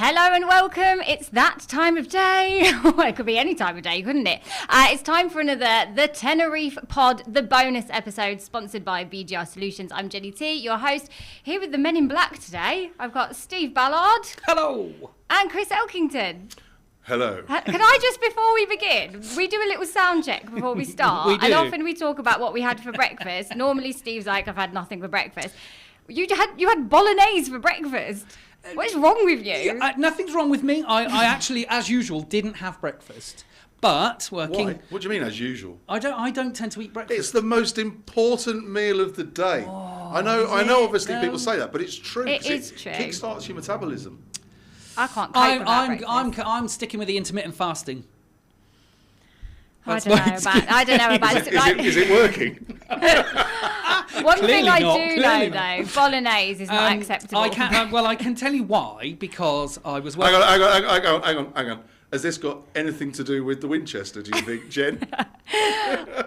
Hello and welcome. It's that time of day. Well, it could be any time of day, couldn't it? It's time for another The Tenerife Pod, the bonus episode sponsored by BGR Solutions. I'm Jenny T, your host, here with the men in black today. I've got Steve Ballard. Hello. And Chris Elkington. Hello. Can I just, before we begin, we do a little sound check before we start. We do. And often we talk about what we had for breakfast. Normally Steve's like, I've had nothing for breakfast. You had bolognese for breakfast. What is wrong with you? Nothing's wrong with me. I actually, as usual, didn't have breakfast. But working. Why? What do you mean, as usual? I don't tend to eat breakfast. It's the most important meal of the day. I know. Obviously, people say that, but it's true. It is true. Kickstarts your metabolism. I can't cope without breakfast. I'm sticking with the intermittent fasting. I don't know about Is it working? One Clearly thing I not, do clearly know, not. though, bolognese is not acceptable. I can tell you why, because I was working... Hang on. Has this got anything to do with the Winchester, do you think, Jen?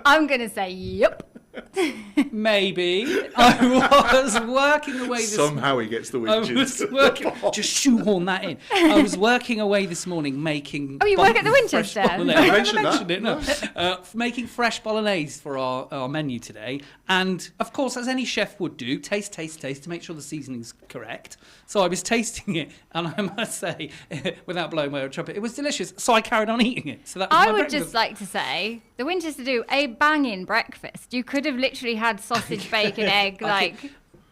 I'm going to say yep. Maybe. I was working away this... Somehow he gets the Winchester. Just shoehorn that in. I was working away this morning making... Oh, you work at the Winchester? I mentioned it, no. Making fresh bolognese for our menu today. And, of course, as any chef would do, taste to make sure the seasoning's correct. So I was tasting it, and I must say, without blowing my own trumpet, it was delicious. So I carried on eating it. So that was I my would breakfast. just like to say, the Winchester do a banging breakfast. You could have literally had sausage, bacon, egg,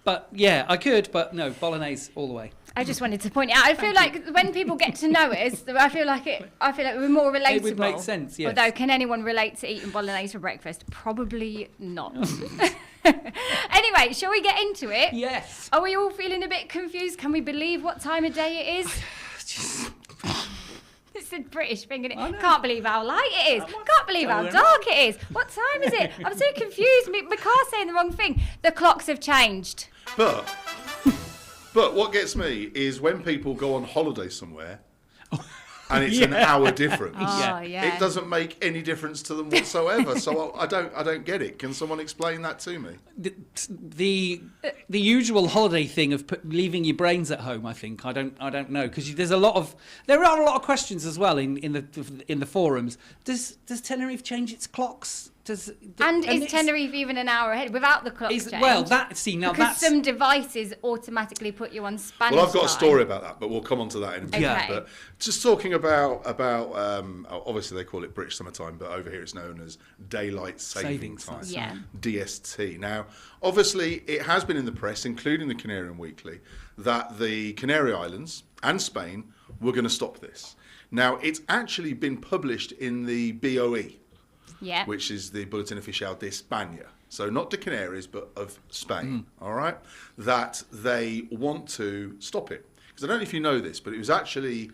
But yeah, I could, but no, bolognese all the way. I just wanted to point it out. I feel like when people get to know us, I feel like we're more relatable. It would make sense, yes. Although, can anyone relate to eating bolognese for breakfast? Probably not. Anyway, shall we get into it? Yes. Are we all feeling a bit confused? Can we believe what time of day it is? It's a British thing, isn't it? Can't believe how light it is. Can't believe how dark it is. What time is it? I'm so confused. My car's saying the wrong thing. The clocks have changed. But what gets me is when people go on holiday somewhere and it's an hour difference. Oh, yeah. It doesn't make any difference to them whatsoever. So I don't get it. Can someone explain that to me? The usual holiday thing of leaving your brains at home, I think. I don't know, because there are a lot of questions as well in the forums. Does Tenerife change its clocks? Is Tenerife even an hour ahead without the clock change? Well, because some devices automatically put you on Spanish Well, I've got time. a story about that, but we'll come on to that in a minute. Okay. But just talking about obviously they call it British summertime, but over here it's known as daylight saving time, Yeah. DST. Now, obviously, it has been in the press, including the Canarian Weekly, that the Canary Islands and Spain were going to stop this. Now, it's actually been published in the BOE. Yeah. Which is the Bulletin Oficial de España. So not the Canaries, but of Spain, all right? That they want to stop it. Because I don't know if you know this, but it was actually,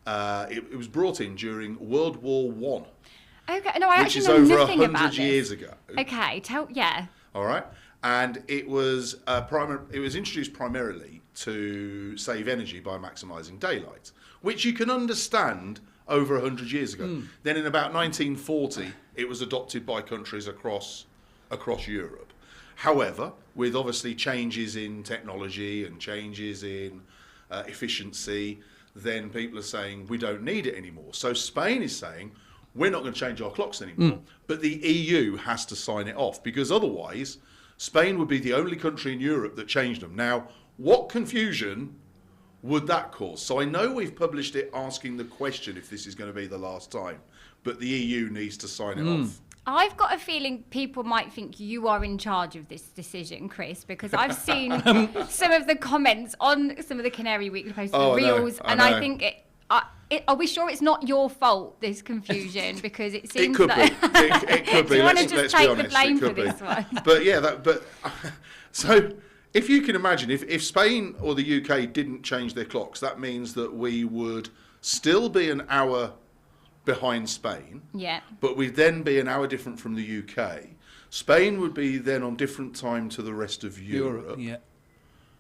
it was brought in during World War One. Okay, no, I which actually is know over nothing about 100 this. years ago. Okay, yeah. All right? And it was introduced primarily to save energy by maximising daylight, which you can understand over 100 years ago. Then in about 1940, it was adopted by countries across Europe. However, with obviously changes in technology and changes in efficiency, then people are saying we don't need it anymore. So Spain is saying we're not going to change our clocks anymore, but the EU has to sign it off, because otherwise Spain would be the only country in Europe that changed them. Now, what confusion would that cause? So I know we've published it asking the question if this is going to be the last time, but the EU needs to sign it off. I've got a feeling people might think you are in charge of this decision, Chris, because I've seen some of the comments on some of the Canary Weekly posts, the reels, I and know. I think are we sure it's not your fault, this confusion? Because it seems It could like... be. It could be. Do you want to Let's just be take the honest, blame it for could be. this one? But yeah, so if you can imagine, if Spain or the UK didn't change their clocks, that means that we would still be an hour behind Spain. Yeah. But we'd then be an hour different from the UK. Spain would be then on different time to the rest of Europe. Yeah.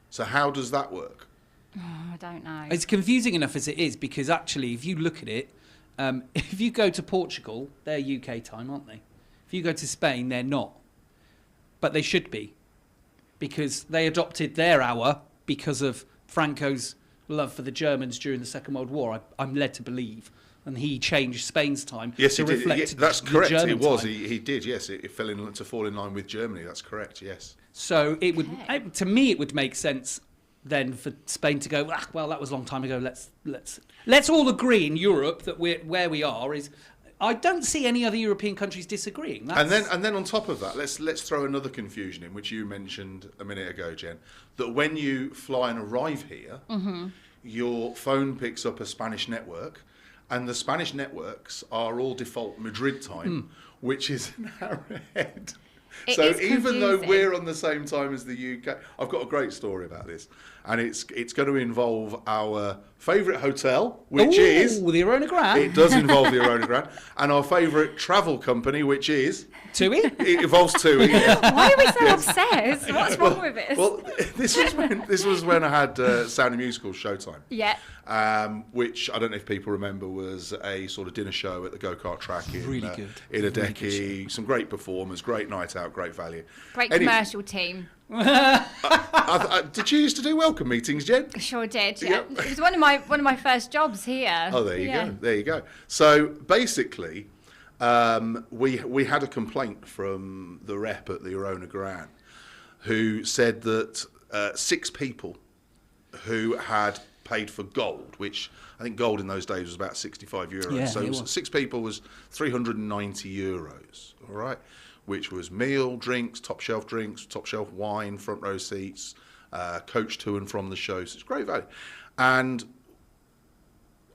So how does that work? Oh, I don't know. It's confusing enough as it is, because actually, if you look at it, if you go to Portugal, they're UK time, aren't they? If you go to Spain, they're not. But they should be, because they adopted their hour because of Franco's love for the Germans during the Second World War. I'm led to believe. And he changed Spain's time Yes, to he did. reflect That's the correct. German It was. time. He did. Yes, it fell to fall in line with Germany. That's correct. Yes. So it would, to me, it would make sense then for Spain to go. Well, that was a long time ago. Let's all agree in Europe that where we are is. I don't see any other European countries disagreeing. And then on top of that, let's throw another confusion in, which you mentioned a minute ago, Jen. That when you fly and arrive here, your phone picks up a Spanish network. And the Spanish networks are all default Madrid time, which is an hour ahead. So even though we're on the same time as the UK, I've got a great story about this. And it's going to involve our favourite hotel, which is... the Arona Grande. It does involve the Arona Grande. And our favourite travel company, which is... TUI? It involves TUI. Yeah. Why are we so obsessed? What's wrong with this? Well, this was when I had Sound and Musical Showtime. Yeah. Which I don't know if people remember was a sort of dinner show at the go-kart track in Ideki. Some great performers, great night out, great value. Great commercial team. Did you used to do welcome meetings, Jen? Sure did. Yeah. Yep. It was one of my first jobs here. Oh, there you go. There you go. So basically, we had a complaint from the rep at the Arona Grande, who said that 6 people who had paid for gold, which I think gold in those days was about 65 euros. Yeah, so 6 people was 390 euros, all right, which was meal, drinks, top shelf wine, front row seats, coach to and from the shows. So it's great value. And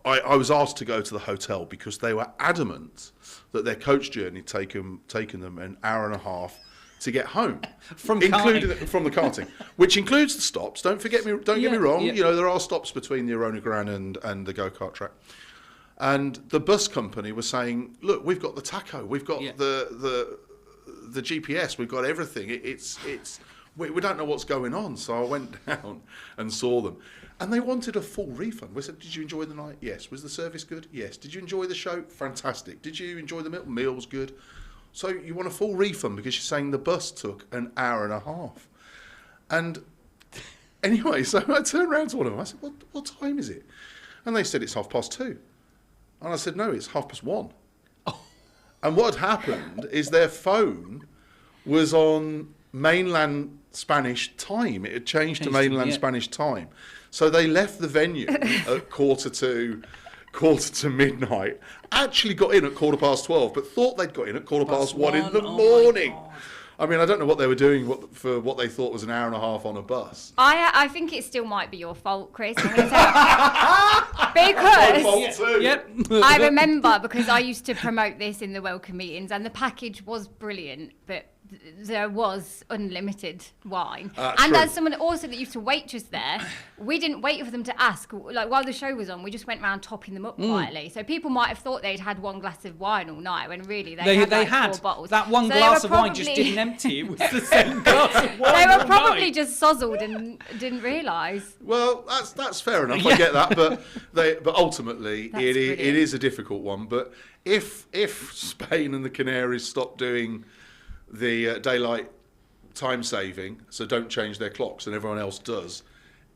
I was asked to go to the hotel because they were adamant that their coach journey had taken them an hour and a half to get home, from the karting, which includes the stops. Don't get me wrong. Yeah. You know, there are stops between the Arona Grande and the go-kart track. And the bus company was saying, "Look, we've got the tacho, we've got the GPS, we've got everything. We don't know what's going on." So I went down and saw them, and they wanted a full refund. We said, "Did you enjoy the night? Yes. Was the service good? Yes. Did you enjoy the show? Fantastic. Did you enjoy the meal? Meal was good. So you want a full refund because you're saying the bus took an hour and a half." And anyway, so I turned around to one of them. I said, what time is it? And they said, it's 2:30. And I said, no, it's 1:30. Oh. And what had happened is their phone was on mainland Spanish time. It had changed to mainland Spanish time. So they left the venue at quarter to midnight, actually got in at 12:15, but thought they'd got in at 1:15 in the morning. I mean, I don't know what they were doing for what they thought was an hour and a half on a bus. I think it still might be your fault, Chris. I'm going to tell you. Because My fault too. Yep. I remember, because I used to promote this in the welcome meetings, and the package was brilliant, but there was unlimited wine. And true. as someone also that used to waitress there, we didn't wait for them to ask. Like, while the show was on, we just went around topping them up quietly. So people might have thought they'd had one glass of wine all night, when really they had 4 bottles. That one glass of wine just didn't empty. It was the same glass of wine. They were probably just sozzled and didn't realise. Well, that's fair enough. I get that, but ultimately it is a difficult one. But if Spain and the Canaries stop doing the daylight time saving, so don't change their clocks, and everyone else does,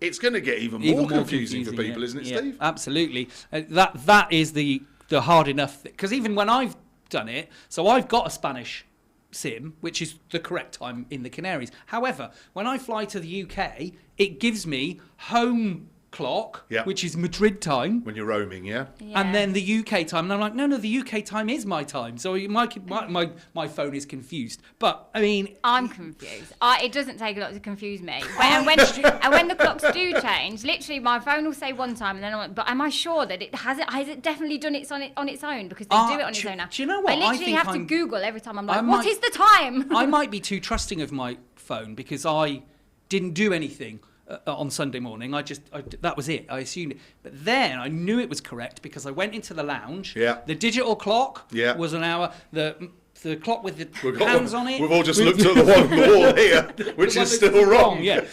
it's going to get even more confusing for people, isn't it, Steve? Absolutely. That is the hard enough, because even when I've done it, so I've got a Spanish sim, which is the correct time in the Canaries. However, when I fly to the UK, it gives me home clock, which is Madrid time. When you're roaming, and then the UK time. And I'm like, no, the UK time is my time. So my phone is confused. But, I mean... I'm confused. It doesn't take a lot to confuse me. And when the clocks do change, literally my phone will say one time, and then I'm like, but am I sure that it has it definitely done it on its own? Because they do it on its own now. Do you know what? I literally have to Google every time. I'm like, what is the time? I might be too trusting of my phone because I didn't do anything on Sunday morning. That was it. I assumed it. But then I knew it was correct because I went into the lounge. Yeah. The digital clock was an hour. The clock with the hands on it. We've all just looked at the one on the wall here, which is still wrong. Yeah.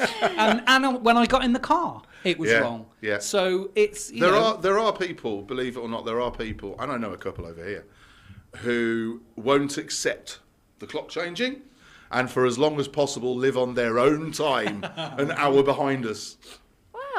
and when I got in the car, it was wrong. Yeah. So it's there are people, believe it or not, there are people, and I know a couple over here, who won't accept the clock changing, and for as long as possible live on their own time, an hour behind us.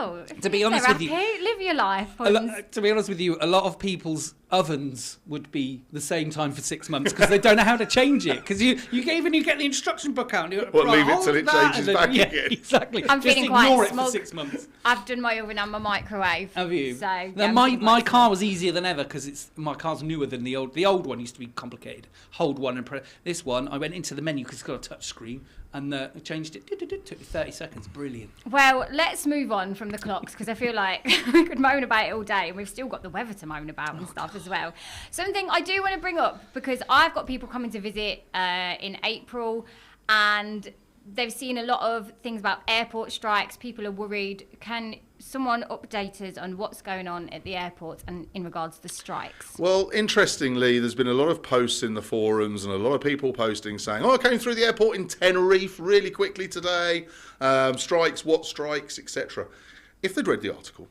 Well, To be honest with you, live your life. To be honest with you, a lot of people's ovens would be the same time for 6 months because they don't know how to change it. Because you get the instruction book out and you leave it till it changes back again. Exactly. I'm Just feeling ignore quite it for 6 months. I've done my oven and my microwave. Have you? So now, my car was easier than ever because my car's newer than the old. The old one used to be complicated. Hold one and this one, I went into the menu because it's got a touch screen and changed it. Took me 30 seconds. Brilliant. Well, let's move on from the clocks because I feel like we could moan about it all day and we've still got the weather to moan about and stuff as well. Something I do want to bring up because I've got people coming to visit in April and they've seen a lot of things about airport strikes. People are worried. Can someone update us on what's going on at the airports and in regards to the strikes? Well, interestingly, there's been a lot of posts in the forums and a lot of people posting saying, I came through the airport in Tenerife really quickly today. Strikes, what strikes, etc. If they'd read the article,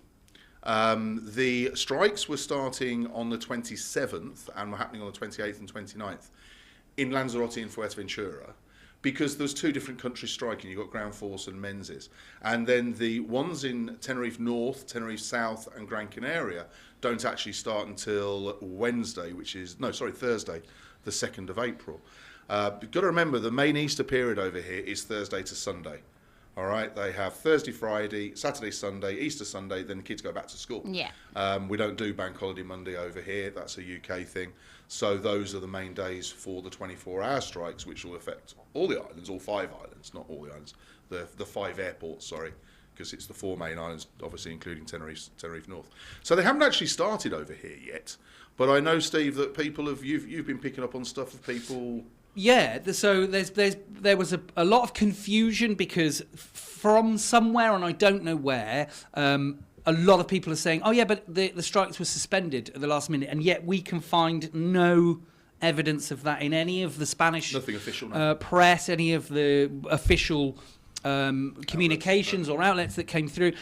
the strikes were starting on the 27th and were happening on the 28th and 29th in Lanzarote and Fuerteventura. Because there's two different countries striking. You've got Ground Force and Menzies. And then the ones in Tenerife North, Tenerife South and Gran Canaria don't actually start until Thursday, the 2nd of April. You've got to remember, the main Easter period over here is Thursday to Sunday. All right, they have Thursday, Friday, Saturday, Sunday, Easter Sunday, then the kids go back to school. Yeah. We don't do Bank Holiday Monday over here. That's a UK thing. So those are the main days for the 24-hour strikes, which will affect all the islands, all 5 islands, not all the islands, the 5 airports, sorry, because it's the 4 main islands, obviously including Tenerife North. So they haven't actually started over here yet, but I know, Steve, that you've been picking up on stuff of people. Yeah, so there was a lot of confusion because from somewhere, and I don't know where, a lot of people are saying, oh yeah, but the strikes were suspended at the last minute, and yet we can find no evidence of that in any of the Spanish Nothing official, no. press, any of the official communications or outlets that came through.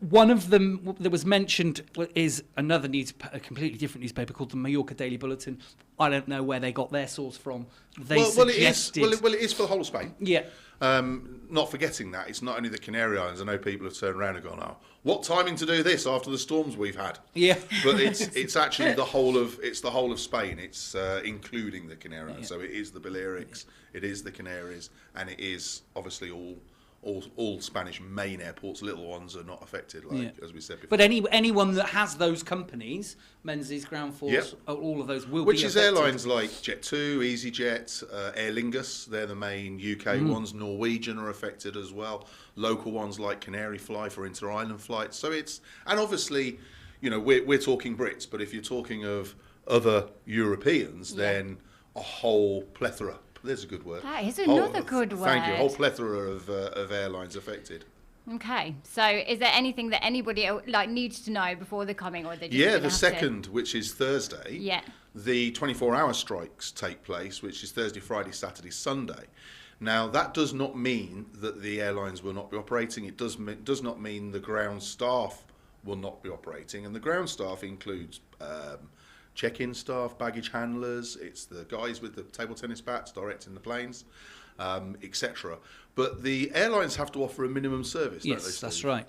One of them that was mentioned is another a completely different newspaper called the Mallorca Daily Bulletin. I don't know where they got their source from. It is for the whole of Spain. Yeah. Not forgetting that it's not only the Canary Islands. I know people have turned around and gone, "Oh, what timing to do this after the storms we've had?" Yeah, but it's actually the whole of Spain. It's including the Canary Islands. Yeah. So it is the Balearics, it is the Canaries, and it is obviously all Spanish main airports. Little ones are not affected, as we said before. But anyone that has those companies, Menzies, Ground Force, all of those will be affected. Which is airlines like Jet2, EasyJet, Aer Lingus. They're the main UK ones. Norwegian are affected as well. Local ones like Canary Fly for inter-island flights. So and obviously, we're talking Brits, but if you're talking of other Europeans, then a whole plethora. There's a good word. That is another good word. Thank you. A whole plethora of airlines affected. Okay. So is there anything that anybody needs to know before they're coming, or they just the 2nd, which is Thursday. Yeah. The 24-hour strikes take place, which is Thursday, Friday, Saturday, Sunday. Now, that does not mean that the airlines will not be operating. It does not mean the ground staff will not be operating. And the ground staff includes check-in staff, baggage handlers, it's the guys with the table tennis bats directing the planes, etc. But the airlines have to offer a minimum service, don't they, Yes, Steve? that's right.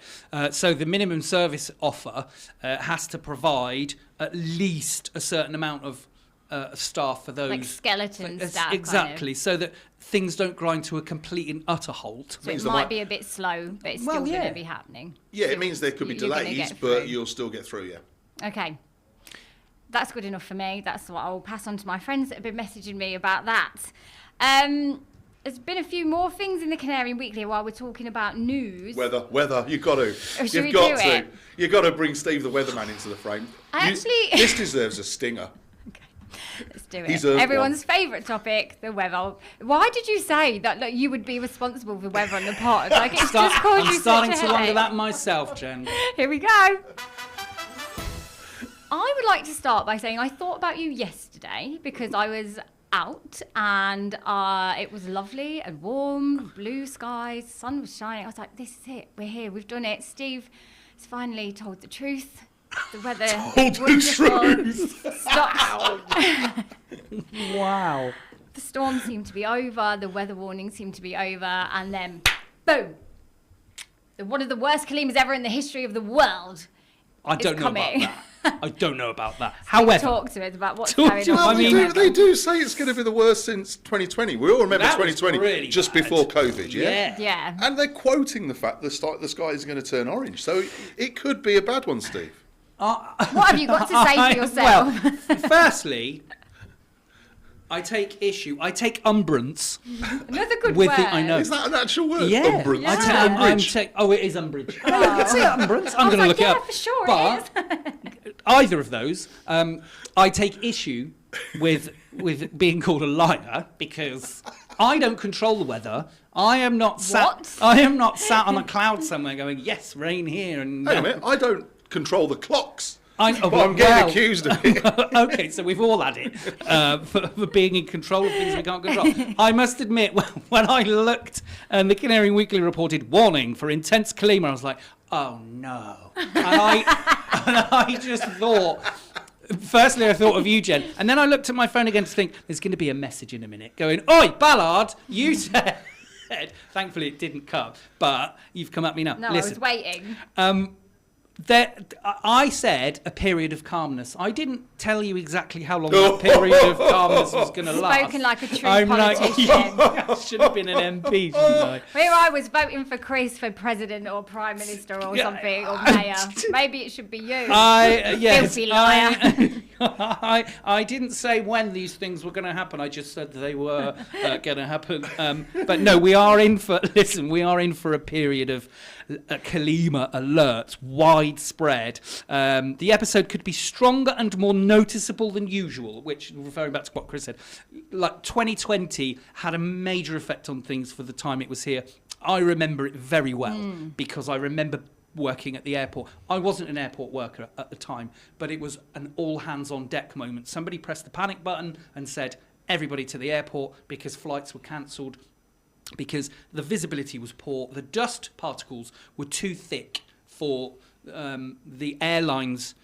So the minimum service offer has to provide at least a certain amount of staff for those. Like skeleton staff. Exactly, so that things don't grind to a complete and utter halt. So it might be a bit slow, but it's still going to be happening. Yeah, it means there could be delays, but you'll still get through, Okay. That's good enough for me. That's what I'll pass on to my friends that have been messaging me about that. There's been a few more things in the Canary Weekly while we're talking about news. Weather, you've got to. You've got to bring Steve the weatherman into the frame. This deserves a stinger. Okay, let's do it. Everyone's favourite topic, the weather. Why did you say that you would be responsible for weather on the pod? I'm starting to wonder that myself, Jen. Here we go. I would like to start by saying I thought about you yesterday because I was out and it was lovely and warm, blue skies, sun was shining. I was like, this is it. We're here. We've done it. Steve has finally told the truth. The weather stopped. Wow. The storm seemed to be over. The weather warning seemed to be over. And then, boom. one of the worst Kalimas ever in the history of the world. I don't know coming. about that. I don't know about that. However, talk to us about what's Talk going to us. on. I mean- they do say it's going to be the worst since 2020. We all remember That was 2020, really just bad. before COVID, yeah? Yeah. And they're quoting the fact the sky is going to turn orange. So it could be a bad one, Steve. What have you got to say for yourself? Well, firstly, I take umbrance Another good with word. the. I know. Is that an actual word? Yeah. Umbrage. Yeah. It is umbrage. Oh, you can say umbrance. I'm I was going to like, look it yeah, up. for sure it But either of those, I take issue with being called a liar because I don't control the weather. I am not sat on a cloud somewhere going, yes, rain here. And Hang on a minute, I don't control the clocks. but I'm getting accused of it. Okay, so we've all had it for being in control of things we can't control. I must admit, when I looked and the Canary Weekly reported warning for intense Kalima, I was like, oh no. And I just thought, firstly I thought of you, Jen, and then I looked at my phone again to think, there's going to be a message in a minute going, oi, Ballard, you said. Thankfully it didn't come, but you've come at me now. No, Listen, I was waiting. I said a period of calmness. I didn't tell you exactly how long that period of calmness was going to last. Spoken like a true I'm politician. I should have been an MP, shouldn't I? Here I was voting for Chris for president or prime minister or something, or mayor. Maybe it should be you. Yes, Filthy liar. I didn't say when these things were going to happen. I just said they were going to happen. But no, we are in for a period of Kalima alerts, widespread. The episode could be stronger and more noticeable than usual, which, referring back to what Chris said, like 2020 had a major effect on things for the time it was here. I remember it very well because I remember working at the airport. I wasn't an airport worker at the time, but it was an all hands on deck moment. Somebody pressed the panic button and said, everybody to the airport because flights were cancelled, because the visibility was poor, the dust particles were too thick for the airlines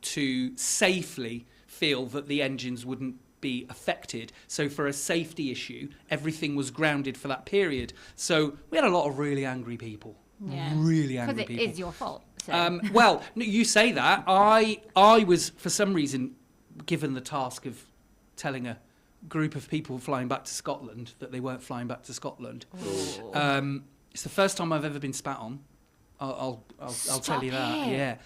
to safely feel that the engines wouldn't be affected. So for a safety issue, everything was grounded for that period. So we had a lot of really angry people. Yeah. Really angry Because people. it is your fault. So. Well, no, you say that. I was, for some reason, given the task of telling a group of people flying back to Scotland that they weren't flying back to Scotland. It's the first time I've ever been spat on. I'll tell you that. it. Yeah.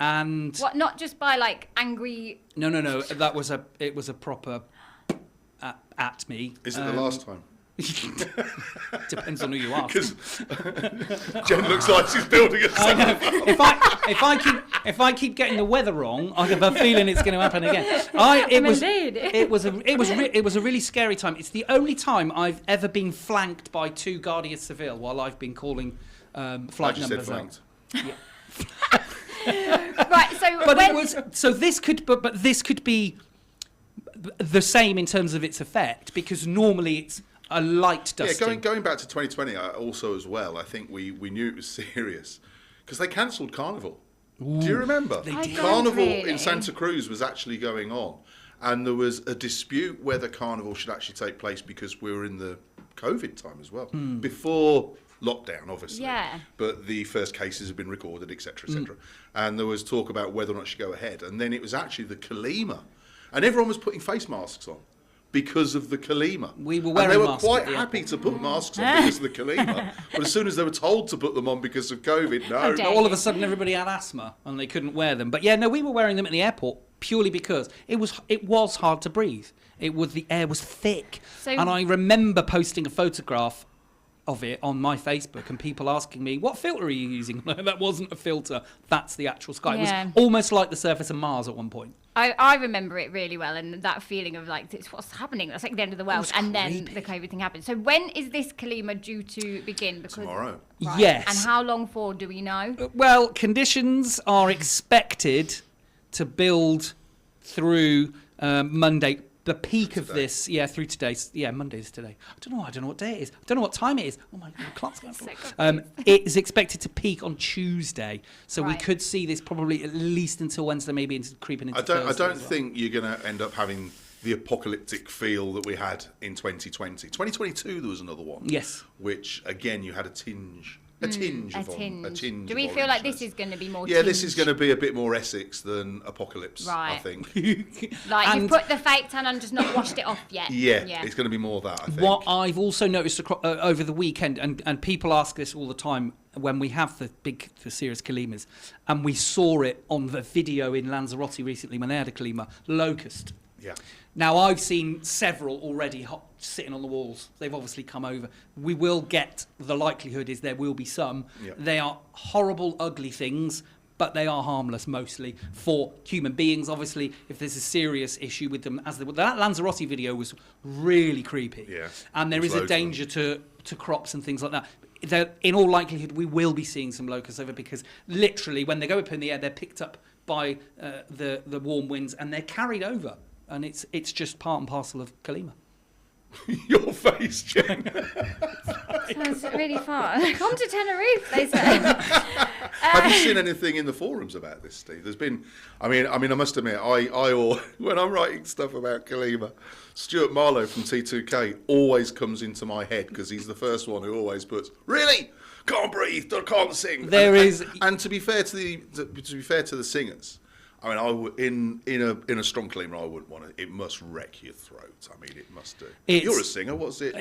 And What? Not just by like angry. no. It was a proper at me. Is it the last time? Depends on who you ask. Because Jen looks like she's building a I know. If I keep getting the weather wrong, I have a feeling it's going to happen again. It was a really scary time. It's the only time I've ever been flanked by two Guardia Civil while I've been calling flight numbers out. Yeah. Right. So This could be the same in terms of its effect, because normally it's a light dusting. Yeah, going back to 2020 also as well, I think we knew it was serious because they cancelled Carnival. Do you remember? They did. Carnival Really? in Santa Cruz was actually going on, and there was a dispute whether Carnival should actually take place because we were in the COVID time as well, before lockdown, obviously. Yeah. But the first cases have been recorded, etc., etc. And there was talk about whether or not it should go ahead, and then it was actually the Kalima, and everyone was putting face masks on because of the Kalima. We were wearing and they were masks quite at the happy to put masks on because of the Kalima. But as soon as they were told to put them on because of COVID, no. dare All of a sudden everybody had asthma and they couldn't wear them. But yeah, no, we were wearing them at the airport purely because it was hard to breathe. The air was thick. So- And I remember posting a photograph of it on my Facebook and people asking me, what filter are you using? No, that wasn't a filter. That's the actual sky. Yeah. It was almost like the surface of Mars at one point. I remember it really well, and that feeling of like, it's what's happening. That's like the end of the world, was and then creepy. the COVID thing happened. So when is this Kalima due to begin? Because Tomorrow. Right. Yes. And how long for? Do we know? Well, conditions are expected to build through Monday. The peak of this, through today. Yeah, Monday's today. I don't know what day it is. I don't know what time it is. Oh my clock's going So for. It is expected to peak on Tuesday, so we Right. could see this probably at least until Wednesday, maybe into creeping into Thursday. I don't as well. think you're going to end up having the apocalyptic feel that we had in 2020. 2022, there was another one. Yes. Which, again, you had a tinge A tinge A of tinge. a tinge. Do we of feel like this orangeness. is going to be more? Yeah, this is tinged? going to be a bit more Essex than Apocalypse, I Right. think. Like And- you've put the fake tan on, just not washed it off yet. Yeah, it's going to be more of that, I think. What I've also noticed over the weekend, and people ask this all the time when we have the serious Calimas, and we saw it on the video in Lanzarote recently when they had a Calima, locust. Yeah. Now, I've seen several already sitting on the walls. They've obviously come over. We will get, the likelihood is there will be some. Yeah. They are horrible, ugly things, but they are harmless mostly for human beings. Obviously, if there's a serious issue with them, that Lanzarote video was really creepy. Yeah. And there There's is a loads of them. danger to crops and things like that. In all likelihood, we will be seeing some locusts over because literally when they go up in the air, they're picked up by the warm winds and they're carried over. And it's just part and parcel of Calima. Your face, Jen. Sounds really fun. Come to Tenerife, they say. Have you seen anything in the forums about this, Steve? There's been, I must admit, when I'm writing stuff about Calima, Stuart Marlowe from T2K always comes into my head because he's the first one who always puts, really? Can't breathe, can't sing. And to be fair to the singers, I mean, I would in a strong Calima, I wouldn't want to. It must wreck your throat. I mean, it must do. You're a singer. What's it?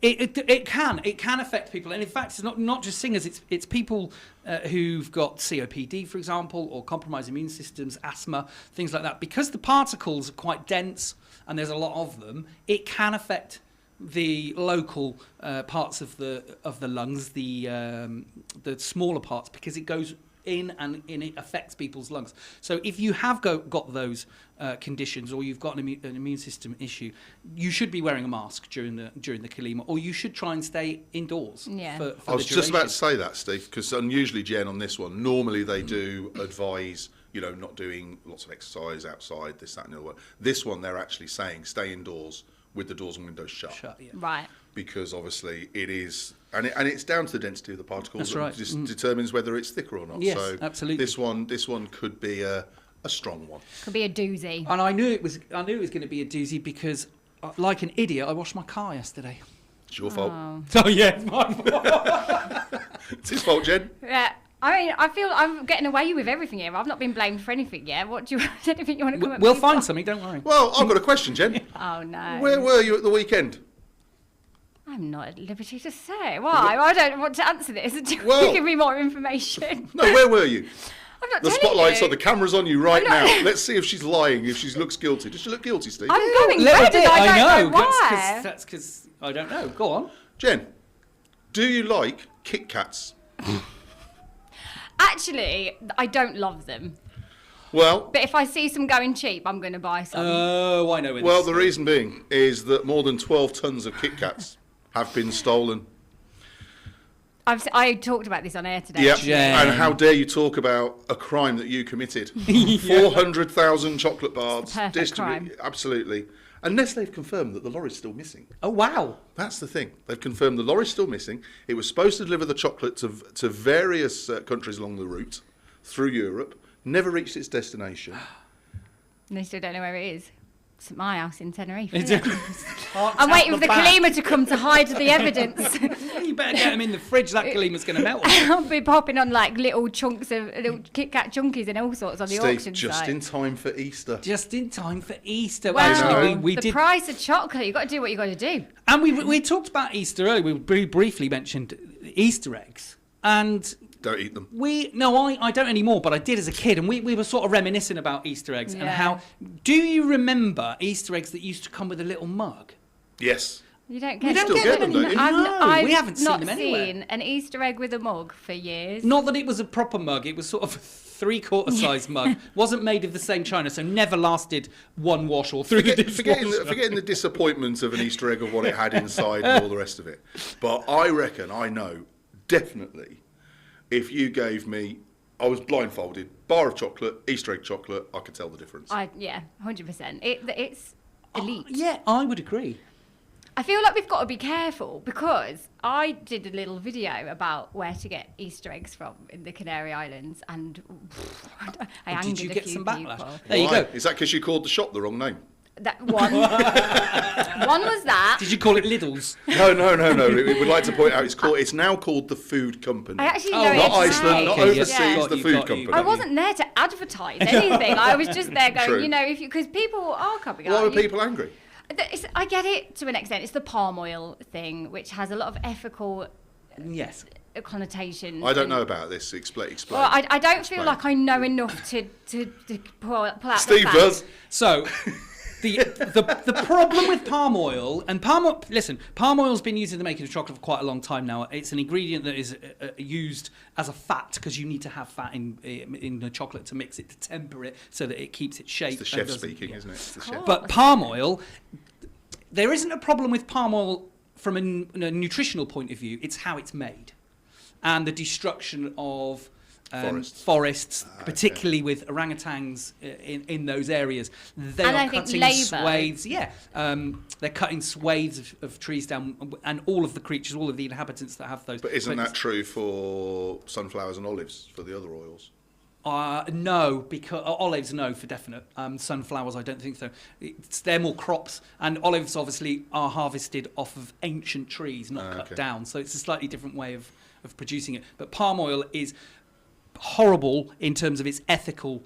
It can affect people, and in fact, it's not just singers. It's people who've got COPD, for example, or compromised immune systems, asthma, things like that. Because the particles are quite dense and there's a lot of them, it can affect the local parts of the lungs, the smaller parts, because it goes in and it affects people's lungs. So if you have got those conditions, or you've got an immune system issue, you should be wearing a mask during the Calima, or you should try and stay indoors. Yeah. For I was the just about to duration. say that, Steve, because unusually, Jen, on this one, normally they do advise, not doing lots of exercise outside, this, that, and the other one. This one, they're actually saying stay indoors with the doors and windows shut. Yeah. Right. Because obviously it is, and it's down to the density of the particles That's right. that determines whether it's thicker or not. Yes, so absolutely. This one could be a strong one. Could be a doozy. And I knew it was going to be a doozy because, like an idiot, I washed my car yesterday. It's your fault. Oh yeah, it's my fault. It's his fault, Jen. Yeah. I mean, I feel I'm getting away with everything here. I've not been blamed for anything yet. What do you anything you want to come at We'll me find for? something. Don't worry. Well, I've got a question, Jen. Oh no. Where were you at the weekend? I'm not at liberty to say. Why? I don't want to answer this until Well- you give me more information. No, where were you? I'm not The telling spotlight's you. on, the camera's on you right I'm not- now. Let's see if she's lying, if she looks guilty. Does she look guilty, Steve? I'm going Little red and bit, I don't know That's why. That's because I don't know. Go on. Jen, do you like Kit Kats? Actually, I don't love them. Well, But if I see some going cheap, I'm going to buy some. Oh, I know. Where well, this the is. reason being is that more than 12 tons of Kit Kats have been stolen. I talked about this on air today. Yep. Jen. And how dare you talk about a crime that you committed? 400,000 chocolate bars perfect distributed. crime. Absolutely. Unless they've confirmed that the lorry's still missing. Oh wow. That's the thing. They've confirmed the lorry's still missing. It was supposed to deliver the chocolate to various countries along the route through Europe. Never reached its destination. And they still don't know where it is. It's at my house in Tenerife. It's isn't it? I'm waiting for the Kalima to come to hide the evidence. You better get them in the fridge. That Kalima's going to melt. I'll be popping on like little chunks of little Kit Kat chunkies and all sorts on the Steve, auction just site. in time for Easter. Just in time for Easter. Well, Actually, we the did, price of chocolate, you've got to do what you've got to do. and we talked about Easter earlier. We briefly mentioned Easter eggs, and Don't eat them. I don't anymore, but I did as a kid, and we were sort of reminiscing about Easter eggs and Yeah. how. Do you remember Easter eggs that used to come with a little mug? Yes. You don't You get, don't get them, don't you? I've we haven't seen not them anywhere. seen an Easter egg with a mug for years. Not that it was a proper mug; it was sort of a 3/4 size mug. Wasn't made of the same china, so never lasted one wash or through the dishwasher. Forgetting the disappointment of an Easter egg of what it had inside and all the rest of it. But I reckon, I know, definitely, if you gave me, I was blindfolded, bar of chocolate, Easter egg chocolate, I could tell the difference. Yeah, 100%. It's elite. Yeah, I would agree. I feel like we've got to be careful because I did a little video about where to get Easter eggs from in the Canary Islands, and I angered Did you a get few some backlash? people. There you Why? go. Is that because you called the shop the wrong name? That one. One was that. Did you call it Lidl's? No. We would like to point out it's now called the Food Company. I actually Oh, know Not it. Iceland, not Okay, overseas, yes. the Got Food you. Company. I wasn't there to advertise anything. I was just there going, True. you know, because people are coming Why out. were people angry? I get it to an extent. It's the palm oil thing, which has a lot of ethical Yes. connotations. I don't know about this. Explain. Well, I don't feel Explain. like I know enough to pull out the Steve facts. does. So, the problem with palm oil, and palm oil's been used in the making of chocolate for quite a long time now. It's an ingredient that is used as a fat because you need to have fat in the chocolate to mix it, to temper it so that it keeps its shape. It's the chef speaking, isn't it? It's the chef. But palm oil, there isn't a problem with palm oil from a nutritional point of view. It's how it's made, and the destruction of forests, particularly with orangutans in those areas. They And are I think cutting labour. swathes. Yeah, they're cutting swathes of trees down, and all of the creatures, all of the inhabitants that have those. But isn't that true for sunflowers and olives, for the other oils? No, because olives, no, for definite. Sunflowers, I don't think so. They're more crops, and olives obviously are harvested off of ancient trees, not cut down. So it's a slightly different way of producing it. But palm oil is horrible in terms of its ethical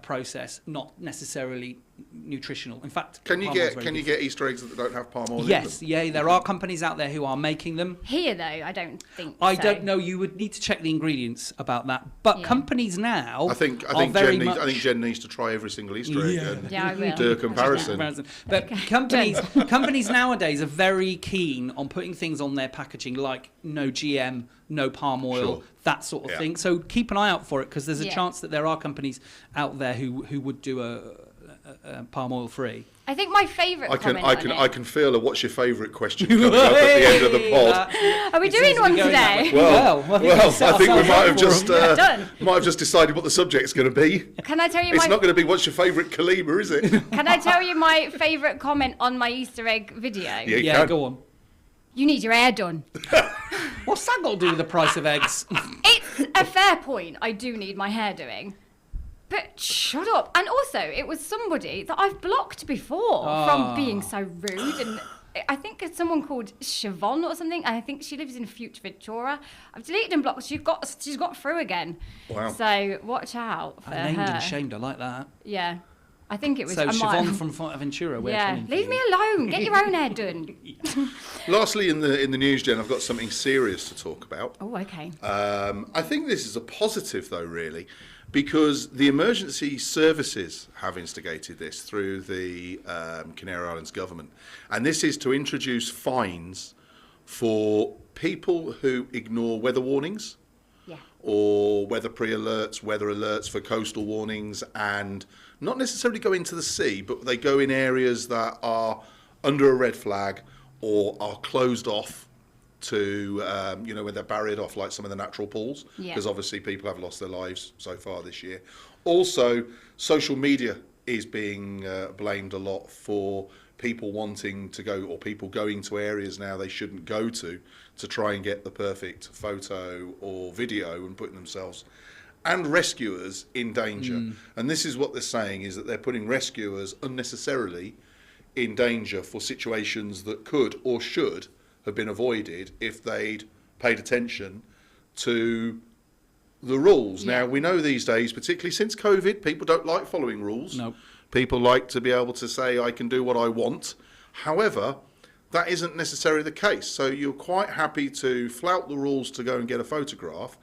process, not necessarily nutritional. In fact, Can you palm oil's very get good. Easter eggs that don't have palm oil Yes, in them? yeah, there are companies out there who are making them. Here, though, I don't think I so. don't know. You would need to check the ingredients about that. But Yeah. companies now I think very Jen much. I think Jen needs to try every single Easter egg and Yeah, I will. do a comparison. But companies nowadays are very keen on putting things on their packaging like no GM, no palm oil, Sure. that sort of Yeah. thing. So keep an eye out for it because there's a Yeah. chance that there are companies out there who would do a palm oil free. I think my favourite comment on I it. can feel a what's your favourite question coming up at the end of the pod. Are we doing one today? Well, I think we might have just Done. decided what the subject's going to be. Can I tell you It's my not going to be what's your favourite KALIMA, is it? Can I tell you my favourite comment on my Easter egg video? Yeah, you Yeah, can. go on. You need your hair done. What's that got to do with the price of eggs? It's a fair point. I do need my hair doing. But shut up. And also, it was somebody that I've blocked before from being so rude. And I think it's someone called Siobhan or something. And I think she lives in Future Ventura. I've deleted and blocked. She's got through again. Wow. So watch out for Named her. and shamed. I like that. Yeah. I think it was. So I might- Siobhan from Fuerteventura, we're Yeah. coming for Leave you. me alone. Get your own hair done. Lastly, in the news, Jen, I've got something serious to talk about. Oh, okay. I think this is a positive, though, really, because the emergency services have instigated this through the Canary Islands government. And this is to introduce fines for people who ignore weather warnings Yeah. or weather pre-alerts, weather alerts for coastal warnings, and not necessarily go into the sea, but they go in areas that are under a red flag or are closed off to, where they're barriered off, like some of the natural pools, Yeah. because obviously people have lost their lives so far this year. Also, social media is being blamed a lot for people wanting to go, or people going to areas now they shouldn't go to try and get the perfect photo or video and putting themselves and rescuers in danger. And this is what they're saying, is that they're putting rescuers unnecessarily in danger for situations that could or should have been avoided if they'd paid attention to the rules. Yeah. Now, we know these days, particularly since COVID, people don't like following rules. Nope. People like to be able to say, I can do what I want. However, that isn't necessarily the case. So you're quite happy to flout the rules to go and get a photograph,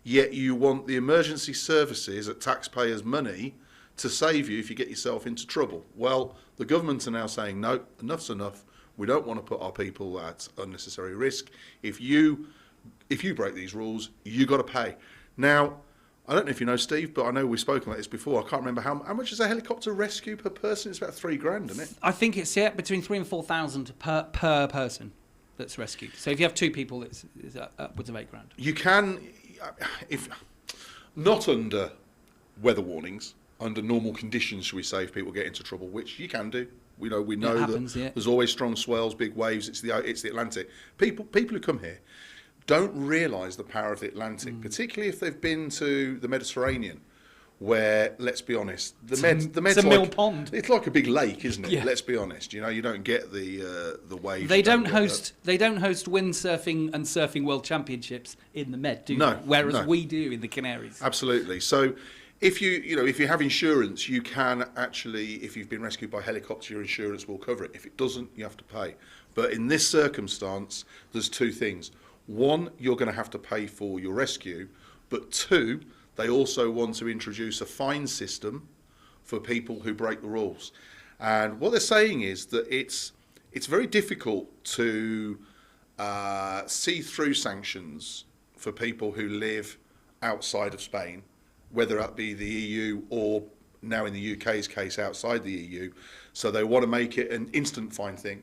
yet you want the emergency services at taxpayers' money to save you if you get yourself into trouble. Well, the government are now saying, no, enough's enough. We don't want to put our people at unnecessary risk. If you break these rules, you got to pay. Now, I don't know if you know, Steve, but I know we've spoken about this before. I can't remember how much is a helicopter rescue per person. It's about $3,000, isn't it? I think it's between 3,000 and 4,000 per person that's rescued. So if you have two people, it's upwards of $8,000. You can, if not under weather warnings, under normal conditions, shall we say, if people get into trouble, which you can do. We know happens, that yeah. there's always strong swells, big waves. It's the Atlantic. People who come here don't realise the power of the Atlantic, particularly if they've been to the Mediterranean, where, let's be honest, the Med's it's a mill pond. It's like a big lake, isn't it? Yeah. Let's be honest. You know, you don't get the waves. They you don't get host windsurfing and surfing world championships in the Med, do No, they? Whereas no. we do in the Canaries. Absolutely. So if you have insurance, you can actually, if you've been rescued by helicopter, your insurance will cover it. If it doesn't, you have to pay. But in this circumstance, there's two things. One, you're going to have to pay for your rescue, but two, they also want to introduce a fine system for people who break the rules. And what they're saying is that it's very difficult to see through sanctions for people who live outside of Spain, whether that be the EU or now in the UK's case outside the EU. So they want to make it an instant fine thing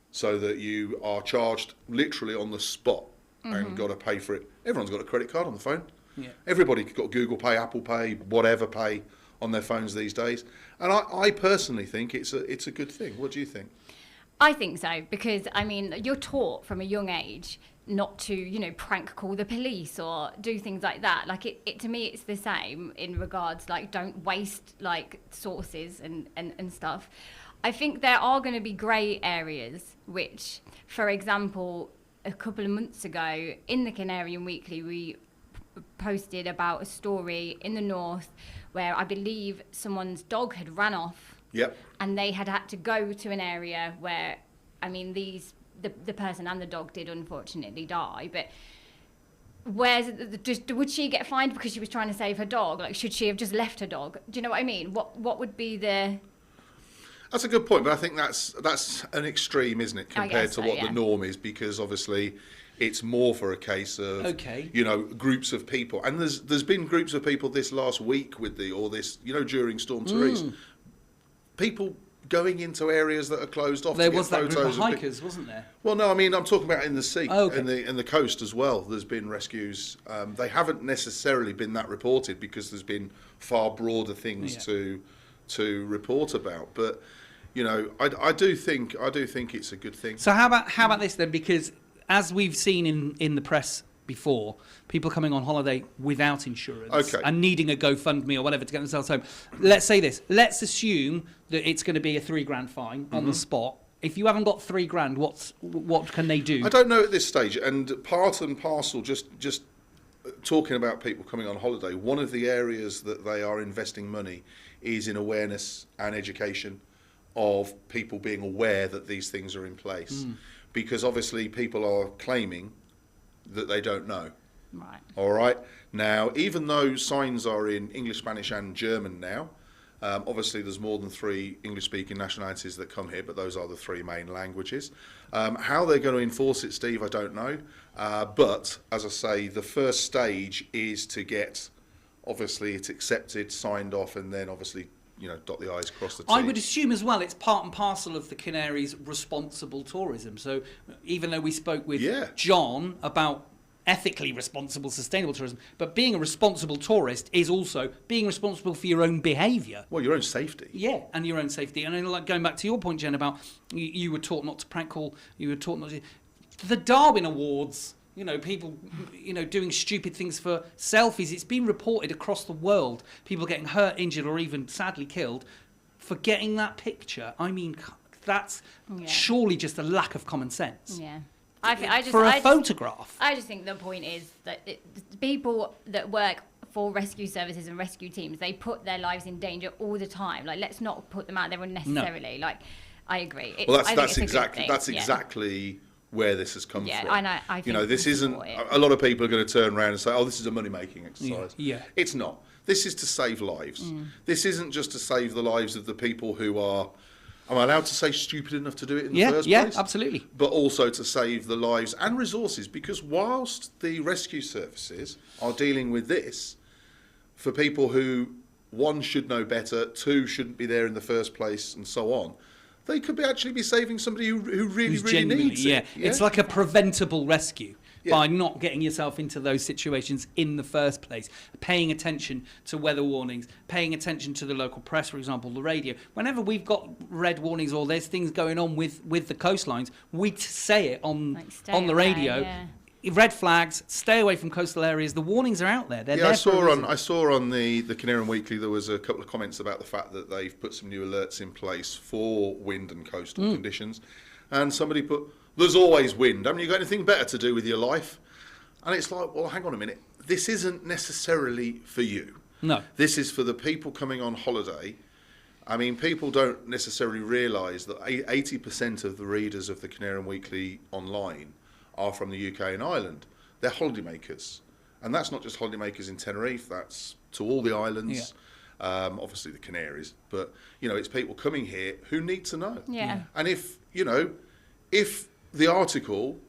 so that you are charged literally on the spot and got to pay for it. Everyone's got a credit card on the phone. Yeah. Everybody's got Google Pay, Apple Pay, whatever Pay on their phones these days. And I personally think it's a good thing. What do you think? I think so, because I mean, you're taught from a young age not to, prank call the police or do things like that. Like it to me, it's the same in regards, like, don't waste like sources and stuff. I think there are going to be grey areas, which, for example, a couple of months ago in the Canarian Weekly, we posted about a story in the north where I believe someone's dog had ran off. Yep. And they had to go to an area where, I mean, the person and the dog did unfortunately die, but would she get fined because she was trying to save her dog? Like, should she have just left her dog? Do you know what I mean? What would be the... That's a good point, but I think that's an extreme, isn't it, compared to so, what yeah. the norm is, because obviously it's more for a case of groups of people. And there's been groups of people this last week during Storm Therese. People going into areas that are closed off. There was that group of hikers, wasn't there? Well, no, I mean, I'm talking about in the sea, okay. in the coast as well. There's been rescues. They haven't necessarily been that reported because there's been far broader things to report about. But I do think it's a good thing. So how about this then? Because as we've seen in the press before, people coming on holiday without insurance and needing a GoFundMe or whatever to get themselves home. Let's say this. Let's assume that it's going to be a $3,000 fine on the spot. If you haven't got $3,000, what can they do? I don't know at this stage. And part and parcel, just talking about people coming on holiday, one of the areas that they are investing money is in awareness and education of people being aware that these things are in place. Because obviously people are claiming that they don't know. Right. All right. Now, even though signs are in English, Spanish and German now, obviously there's more than 3 English-speaking nationalities that come here, but those are the 3 main languages. How they're going to enforce it, Steve, I don't know. But, as I say, the first stage is to get, obviously, it accepted, signed off, and then, obviously, dot the I's, cross the T's. I would assume as well it's part and parcel of the Canaries' responsible tourism. So even though we spoke with John about ethically responsible, sustainable tourism, but being a responsible tourist is also being responsible for your own behaviour. Well, your own safety. Yeah, and your own safety. And like going back to your point, Jen, about you were taught not to prank call, you were taught not to... The Darwin Awards... people, doing stupid things for selfies. It's been reported across the world. People getting hurt, injured, or even sadly killed for getting that picture. I mean, that's surely just a lack of common sense. Yeah. Photograph. I just think the point is that people that work for rescue services and rescue teams, they put their lives in danger all the time. Like, let's not put them out there unnecessarily. No. Like, I agree. That's exactly where this has come from. I know. I think this isn't. A lot of people are going to turn around and say, "Oh, this is a money-making exercise." Yeah. It's not. This is to save lives. This isn't just to save the lives of the people who are. Am I allowed to say stupid enough to do it in the first place? Yeah, absolutely. But also to save the lives and resources, because whilst the rescue services are dealing with this, for people who, 1, should know better, 2, shouldn't be there in the first place, and so on, they could actually be saving somebody who really needs it. Yeah, it's like a preventable rescue. By not getting yourself into those situations in the first place, paying attention to weather warnings, paying attention to the local press, for example, the radio. Whenever we've got red warnings or there's things going on with the coastlines, we say it on the radio. red flags, stay away from coastal areas. The warnings are out there. They're there I for a reason. saw on the Canary Weekly there was a couple of comments about the fact that they've put some new alerts in place for wind and coastal conditions, and somebody put, "There's always wind. Haven't you got anything better to do with your life?" And it's like, well, hang on a minute. This isn't necessarily for you. No. This is for the people coming on holiday. I mean, people don't necessarily realise that 80% of the readers of the Canary Weekly online are from the UK and Ireland. They're holidaymakers. And that's not just holidaymakers in Tenerife, that's to all the islands, obviously the Canaries. But, it's people coming here who need to know. Yeah. And if the article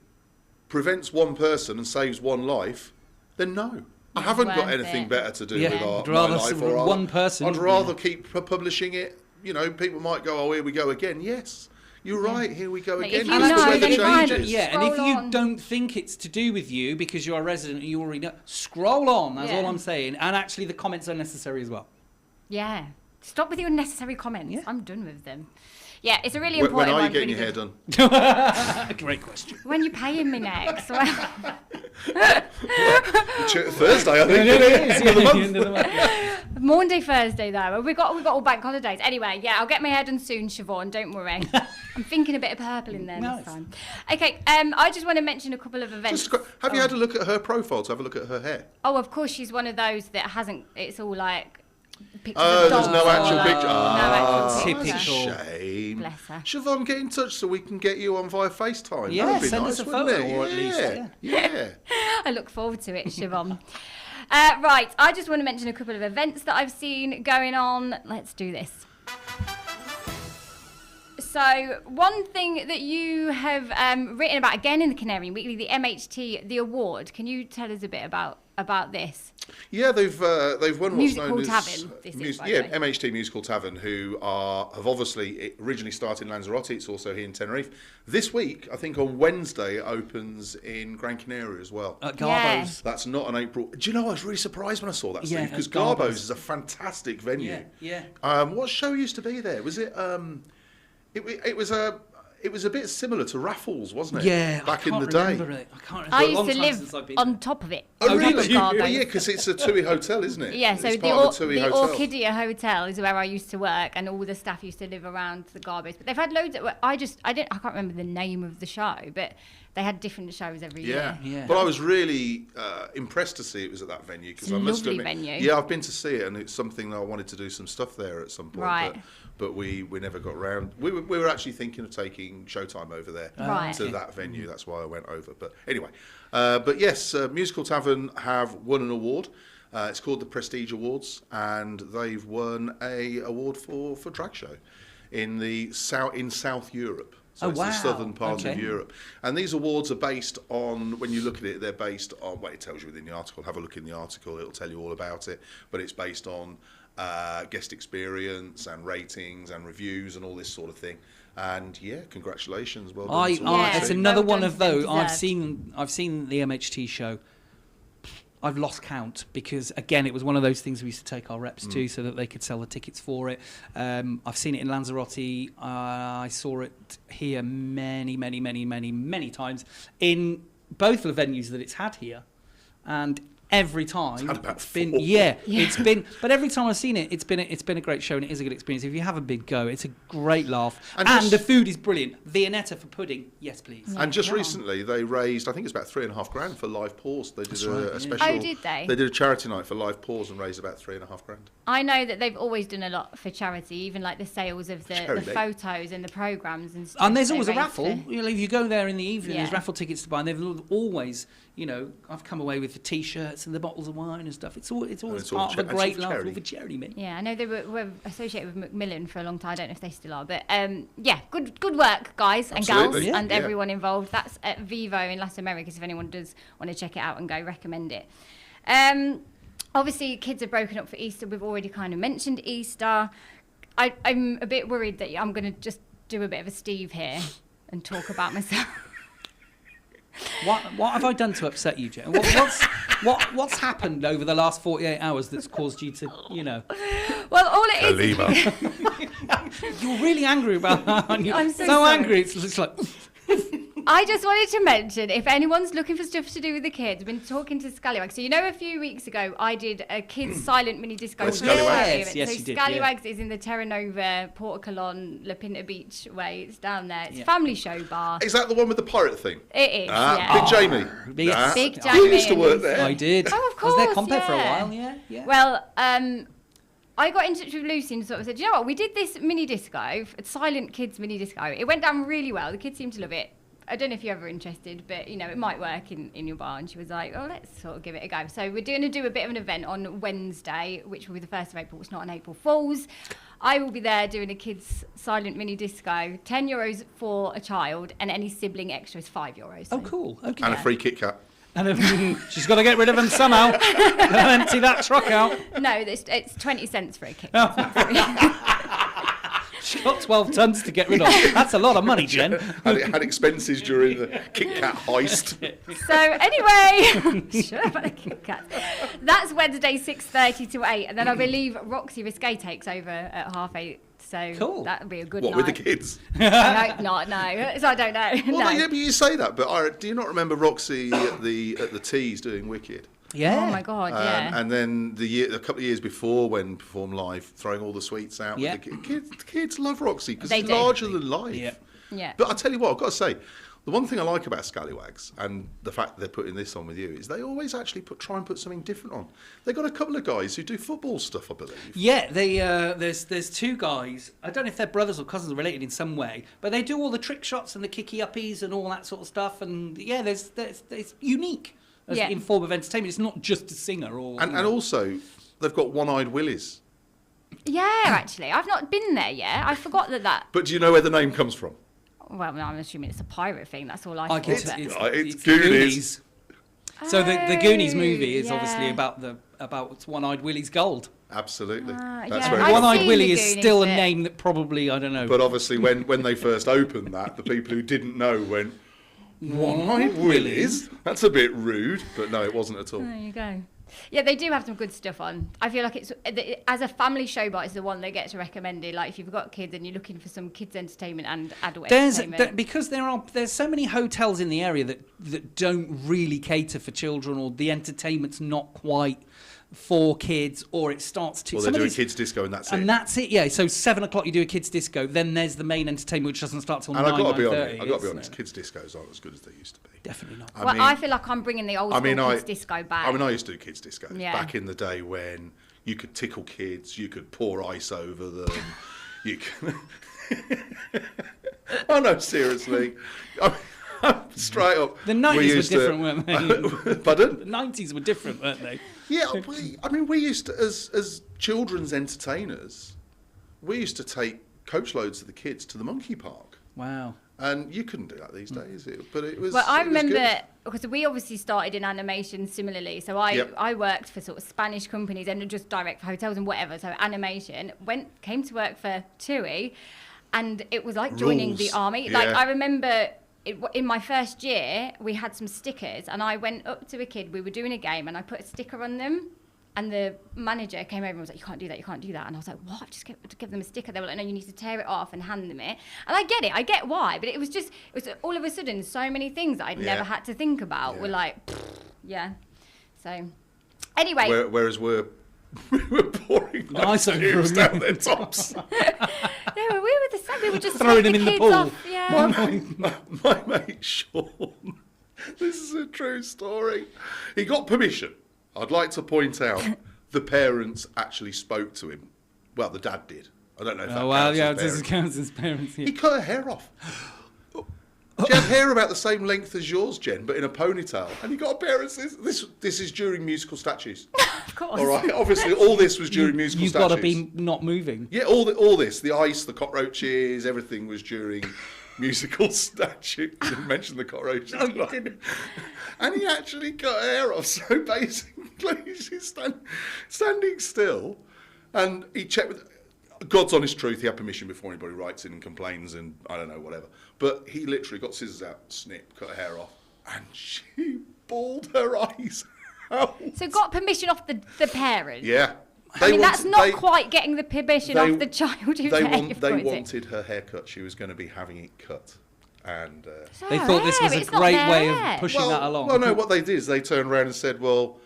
prevents one person and saves one life, then no. I haven't got worth anything it. better to do Yeah. with I'd my rather life. one person. I'd rather keep publishing it. People might go, "Oh, here we go again." Yes, you're right. Here we go Like, again. if you That's know, the way then the fine, changes. Yeah, and if Scroll you on. don't think it's to do with you because you're a resident and you already know, scroll on. That's Yeah. all I'm saying. And actually, the comments are necessary as well. Yeah. Stop with your unnecessary comments. Yeah. I'm done with them. Yeah, it's a really When important are one. you getting really your hair good. done? Great question. When you're paying me next. Well, Thursday, I think. End of the month. Monday, Thursday though. We got all bank holidays. Anyway, yeah, I'll get my hair done soon, Siobhan. Don't worry. I'm thinking a bit of purple in there Nice. this time. Okay, I just want to mention a couple of events. Have you had a look at her profile to have a look at her hair? Oh, of course, she's one of those that hasn't. It's all like pictures Oh, of there's dogs no all actual over. picture. No actual Typical. picture. That's a shame. Bless her. Siobhan, get in touch so we can get you on via FaceTime. Yeah, That'd be send nice, us a wouldn't photo it? or at least, Yeah. I look forward to it, Siobhan. Right, I just want to mention a couple of events that I've seen going on. Let's do this. So, one thing that you have written about again in the Canary Weekly, the MHT, the award. Can you tell us a bit about this? Yeah, they've won what's Musical known as Tavern, this is, by the way. MHT Musical Tavern, who have obviously originally started in Lanzarote. It's also here in Tenerife. This week, I think on Wednesday, it opens in Gran Canaria as well. At Yeah. Garbo's. That's not an April. Do you know? I was really surprised when I saw that, Steve, Yeah, because at Garbo's. Garbo's is a fantastic venue. Yeah. What show used to be there? Was it? It was a bit similar to Raffles, wasn't it? Yeah, back I in can't the day. remember it. I can't remember. I It's a long used to time since I've live been on there. top of it. Oh, on top of really? Garbo's. Well, yeah, because it's a TUI hotel, isn't it? Yeah, so it's the part of TUI hotel. Orchidia Hotel is where I used to work, and all the staff used to live around the Garbo's. But they've had loads. I can't remember the name of the show, but they had different shows every year. Yeah. But I was really impressed to see it was at that venue because It's a I must lovely admit, venue. yeah, I've been to see it and it's something that I wanted to do some stuff there at some point. Right. But we never got round. We were actually thinking of taking Showtime over there Right. to that venue. That's why I went over. But anyway, but yes, Musical Tavern have won an award. It's called the Prestige Awards, and they've won a award for drag show in South Europe. So Oh, it's wow. the southern part Okay. of Europe. And these awards are based on, when you look at it, they're based on, well, it tells you within the article. Have a look in the article, it'll tell you all about it. But it's based on guest experience and ratings and reviews and all this sort of thing. And yeah, congratulations. Well done. to all the It's team. another Well one done, of those. well I've seen the MHT show. I've lost count because, again, it was one of those things we used to take our reps to so that they could sell the tickets for it. I've seen it in Lanzarote. I saw it here many times in both the venues that it's had here. And every time had about it's been, 4. it's been, but every time I've seen it, it's been a great show and it is a good experience. If you have a big go, it's a great laugh. And And just- the food is brilliant. Viennetta for pudding, yes please. And just Yeah. recently, they raised, I think it's about $3,500 for Live Pause. They did That's a right, yeah. special. Oh, did they? They did a charity night for Live Pause and raised about $3,500. I know that they've always done a lot for charity, even like the sales of the Charity. photos and the programmes and stuff. And there's they always a raise raffle. for- You know, if you go there in the evening, there's Yeah. raffle tickets to buy, and they've always, I've come away with the T-shirts and the bottles of wine and stuff. It's always it's all part of a cha- great it's all laugh, charity. all for charity, mate. Yeah, I know they were associated with Macmillan for a long time. I don't know if they still are, but yeah, good work, guys and Absolutely, gals, and yeah. everyone involved. That's at Vivo in Las Americas. If anyone does want to check it out and go, recommend it. Obviously, kids are broken up for Easter. We've already kind of mentioned Easter. I'm a bit worried that I'm going to just do a bit of a Steve here and talk about myself. What have I done to upset you, Jen? What's happened over the last 48 hours that's caused you to, Well, all it is. CALIMA. You're really angry about that, aren't you? I'm so sorry. angry. It's like, I just wanted to mention, if anyone's looking for stuff to do with the kids, I've been talking to Scallywags. So you know, a few weeks ago, I did a kids' silent mini disco. Scallywags. Yes, so you did, Scallywags is in the Terra Nova, Portacolon, La Pinta Beach way. It's down there. It's a family show bar. Is that the one with the pirate thing? It is, yeah. Big Jamie. Yes. Big You Jamie. used to work there. I did. Oh, of I was there course, compere for a yeah. while, yeah. Well, I got in touch with Lucy and sort of said, you know what, we did this mini disco, silent kids mini disco. It went down really well. The kids seemed to love it. I don't know if you're ever interested, but, you know, it might work in your bar. And she was like, oh, let's sort of give it a go. So we're going to do a bit of an event on Wednesday, which will be the 1st of April. It's not an April Fool's. I will be there doing a kids' silent mini disco, €10 for a child, and any sibling extra is €5. So. Oh, cool. Okay. And a free Kit Kat. And she's got to get rid of them somehow. Empty that truck out. No, it's 20 cents for a kit. She's got 12 tons to get rid of. That's a lot of money, Jen. Had expenses during the Kit Kat heist. So anyway, shut up about the Kit Kat. That's Wednesday 6:30 to 8, and then I believe Roxy Risque takes over at 8:30. So Cool. that would be a good What, night. with the kids? No. So I don't know. Well, No. yeah, but you say that, but do you not remember Roxy at the Tees doing Wicked? Yeah. Oh my God, yeah. And then a couple of years before, when Perform Live, throwing all the sweets out. Yeah. With the kids love Roxy because They it's do. larger than life. Yeah. Yeah. But I tell you what, I've got to say, the one thing I like about Scallywags and the fact that they're putting this on with you is they always actually try and put something different on. They've got a couple of guys who do football stuff, I believe. Yeah, there's two guys. I don't know if they're brothers or cousins related in some way, but they do all the trick shots and the kicky uppies and all that sort of stuff. And yeah, there's unique in form of entertainment. It's not just a singer or. And also, they've got one-eyed Willies. Yeah, actually, I've not been there yet. I forgot that. But do you know where the name comes from? Well, no, I'm assuming it's a pirate thing. That's all I I thought. can but- It's Goonies. So the Goonies movie is Oh, obviously yeah. about One-Eyed Willie's gold. Absolutely. Ah, That's yeah. very I've good. One-Eyed seen Willie the is Goonies, still a but- name that probably, I don't know. But obviously, when they first opened that, the people who didn't know went, One-Eyed Willies? That's a bit rude. But no, it wasn't at all. There you go. Yeah, they do have some good stuff on. I feel like it's as a family show, but it's the one that gets recommended. Like if you've got kids and you're looking for some kids entertainment and adult entertainment. Because there's so many hotels in the area that don't really cater for children, or the entertainment's not quite for kids, or it starts to. Well, they're doing kids disco and that's it. And that's it, yeah. So 7 o'clock you do a kids disco, then there's the main entertainment which doesn't start till 9. And I've got to be 9:30, honest, kids discos aren't as good as they used to be. Definitely not. I feel like I'm bringing the old school kids disco back. I used to do kids disco Yeah. back in the day when you could tickle kids, you could pour ice over them, you could... Oh no, seriously. Straight up. The 90s were different, weren't they? Pardon? The 90s were different, weren't they? Yeah, we used to, as children's entertainers, we used to take coach loads of the kids to the monkey park. Wow. And you couldn't do that these days, but it was. Well, I it was remember good. because we obviously started in animation similarly. So I worked for sort of Spanish companies and just direct for hotels and whatever. So animation came to work for TUI, and it was like joining the Rules. army. Yeah. Like I remember. In my first year, we had some stickers, and I went up to a kid. We were doing a game, and I put a sticker on them. And the manager came over and was like, "You can't do that. You can't do that." And I was like, "What? Just give them a sticker." They were like, "No, you need to tear it off and hand them it." And I get it. I get why. But it was all of a sudden so many things that I'd never had to think about were like, yeah. So anyway. Whereas we're pouring Nice ice cubes down their tops. No, we were the same. We were just Throwing take them in the kids pool. off. Yeah. My mate Sean, this is a true story. He got permission. I'd like to point out the parents actually spoke to him. Well, the dad did. I don't know if that Counts as parents. Yeah. He cut her hair off. She had hair about the same length as yours, Jen, but in a ponytail. And he got a pair of scissors. This is during musical statues. Of course. All right. Obviously, all this was during musical You've statues. got to be not moving. Yeah, all this, the ice, the cockroaches, everything was during musical statues. You didn't mention the cockroaches. No, you didn't. And he actually cut her hair off. So basically, she's standing still, and he checked with. God's honest truth, he had permission before anybody writes in and complains and I don't know, whatever. But he literally got scissors out, snip, cut her hair off, and she bawled her eyes out. So got permission off the parent. Yeah. I mean, that's not quite getting the permission off the child who's They wanted her hair cut. She was going to be having it cut. And They thought this was a It's not great their way of hair. pushing that along. Well, no, what they did is they turned around and said, well,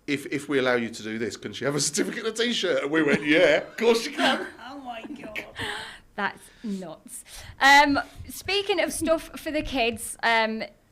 if we allow you to do this, can she have a certificate and a T-shirt? And we went, yeah, of course she can. Oh my God. That's nuts. Speaking of stuff for the kids,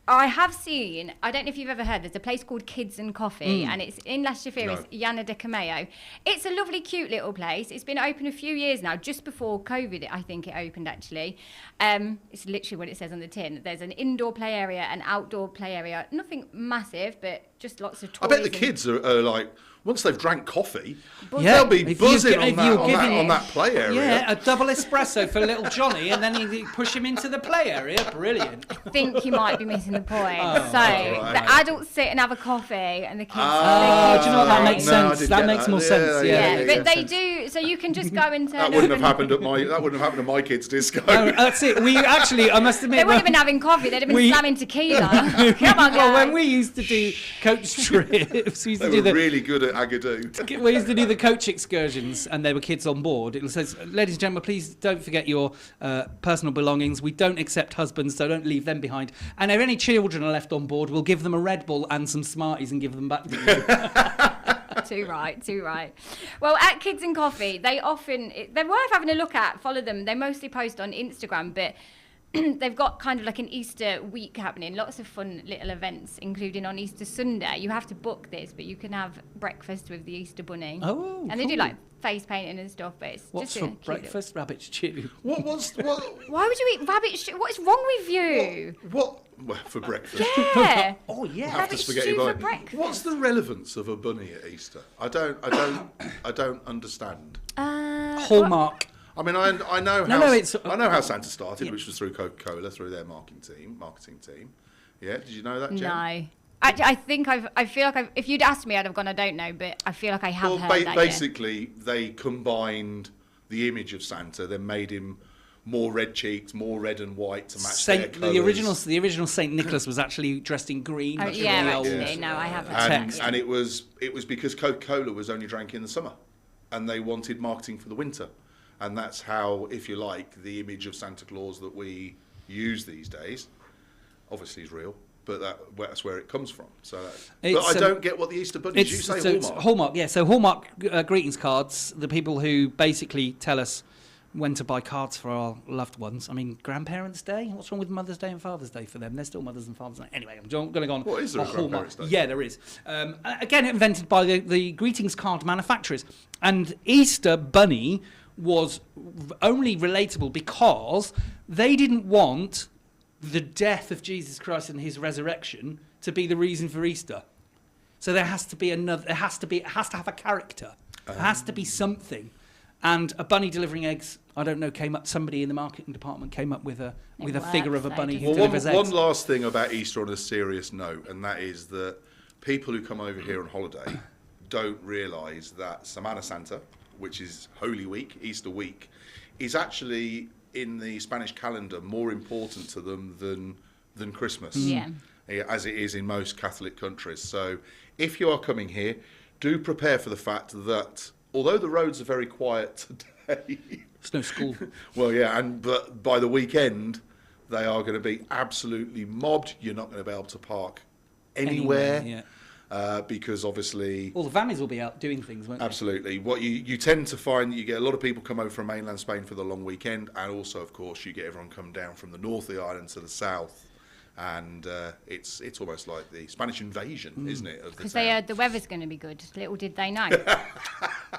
I have seen, I don't know if you've ever heard, there's a place called Kids and Coffee, and it's in Leicestershire. It's Yana de Cameo. It's a lovely, cute little place. It's been open a few years now, just before COVID, I think it opened actually. It's literally what it says on the tin. There's an indoor play area, an outdoor play area. Nothing massive, but just lots of toys. I bet the kids are like, once they've drank coffee, Yeah, they'll be if buzzing you- on if that, you're on, giving that, on it- that play area. Yeah, a double espresso for little Johnny, and then you push him into the play area. Brilliant. I think you might be missing the point. Oh, So right. the adults sit and have a coffee, and the kids. Oh, do you know what? That play. makes No, I sense. did That get makes that. more Yeah, sense. yeah, Yeah, yeah, but yeah. they do. So you can just go and turn That wouldn't up have happened at my kids' disco. No, that's it. We actually, I must admit, They wouldn't have been having coffee. They'd have been We- slamming tequila. Come on, well, when guys. we used to do coach trips, we used They to do were the really good at Agadoo. we used to do the coach excursions, and there were kids on board. It says, "Ladies and gentlemen, please don't forget your personal belongings. We don't accept husbands, so don't leave them behind. And if any children are left on board, we'll give them a Red Bull and some Smarties and give them back to you." Too right. Well, at Kids and Coffee, they're worth having a look at. Follow them. They mostly post on Instagram, but they've got kind of like an Easter week happening. Lots of fun little events, including on Easter Sunday. You have to book this, but you can have breakfast with the Easter Bunny. Oh, and they do cool. like face painting and stuff. But it's What's just for a cute breakfast? Rabbit stew. What? Why would you eat rabbit stew? What's wrong with you? What? Well, for breakfast. Yeah. Oh yeah. Have to Rabbit spaghetti stew for bite. breakfast. What's the relevance of a bunny at Easter? I don't understand. Hallmark. I mean, I know No, how no, it's- I know how Santa started, Yeah. which was through Coca-Cola, through their marketing team. Yeah, did you know that, Jen? No. I think I feel like if you'd asked me, I'd have gone, I don't know, but I feel like I have Well, heard that. Yeah. basically, they combined the image of Santa, then made him more red cheeked, more red and white to match their colours. The original Saint Nicholas was actually dressed in green. Oh, much yeah, of the old- actually, no, I haven't. Text. And it was because Coca-Cola was only drank in the summer, and they wanted marketing for the winter, and that's how, if you like, the image of Santa Claus that we use these days, obviously is real, but that's where it comes from. So, but I don't get what the Easter Bunny is. You say it's Hallmark. Hallmark, yeah. So Hallmark greetings cards, the people who basically tell us when to buy cards for our loved ones. I mean, Grandparents' Day? What's wrong with Mother's Day and Father's Day for them? They're still Mother's and Father's Day. Anyway, I'm going to go on. What is there a Hallmark. Grandparents' Day? Yeah, there is. Again, invented by the greetings card manufacturers. And Easter Bunny was only relatable because they didn't want the death of Jesus Christ and his resurrection to be the reason for Easter. So there has to be another. It has to have a character. It has to be something. And a bunny delivering eggs, I don't know, came up. Somebody in the marketing department came up with a figure of a works, bunny though, who Well, delivers one eggs. last thing about Easter on a serious note, and that is that people who come over here on holiday don't realise that Semana Santa, which is Holy Week, Easter week, is actually in the Spanish calendar more important to them than Christmas, as it is in most Catholic countries. So if you are coming here, do prepare for the fact that although the roads are very quiet today, There's no school. well, yeah, but by the weekend, they are going to be absolutely mobbed. You're not going to be able to park anywhere. Yeah. Because obviously, All the families will be out doing things, won't they? absolutely, what you tend to find, you get a lot of people come over from mainland Spain for the long weekend, and also, of course, you get everyone come down from the north of the island to the south, and it's almost like the Spanish invasion, isn't it? Because they heard the weather's going to be good. Little did they know.